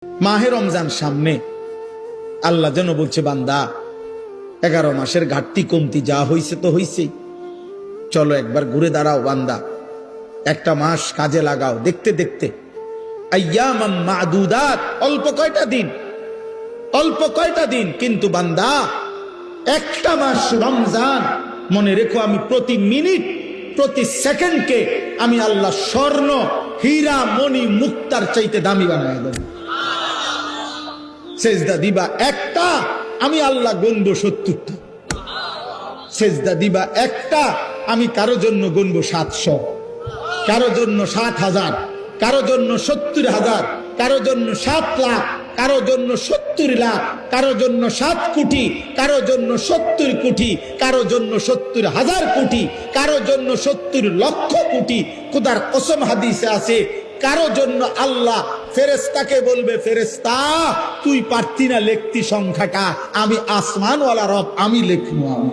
মাহে রমজান সামনে, আল্লাহ যেন বলছে বান্দা 11 মাসের ঘাটতি কমতি যা হইছে তো হইছেই, চলো একবার ঘুরে দাঁড়াও বান্দা, একটা মাস কাজে লাগাও। দেখতে দেখতে আইয়ামাম মাদুদাত, অল্প কয়টা দিন, কিন্তু বান্দা একটা মাস রমজান, মনে রেখো আমি প্রতি মিনিট প্রতি সেকেন্ডকে আমি আল্লাহ স্বর্ণ হীরা মণি মুক্তার চাইতে দামি বানায় দেব। সেজদা দিবা একটা, আমি আল্লাহ গুনবো 70টা। সেজদা দিবা একটা, আমি কারো জন্য গুনবো 700, কারো জন্য 70,000, কারো জন্য 70,000, কারো জন্য 7 লাখ, কারো জন্য 70 লাখ, কারো জন্য 7 কোটি, কারো জন্য 70 কোটি, কারো জন্য 70,000 কোটি, কারো জন্য 70 লক্ষ কোটি। খোদার কসম হাদিসে আছে, কারো জন্য আল্লাহ ফেরেশতাকে বলবে, ফেরেশতা তুই পারতি না লিখতি সংখ্যাটা, আমি আসমানওয়ালা রব, আমি লিখবো। আমি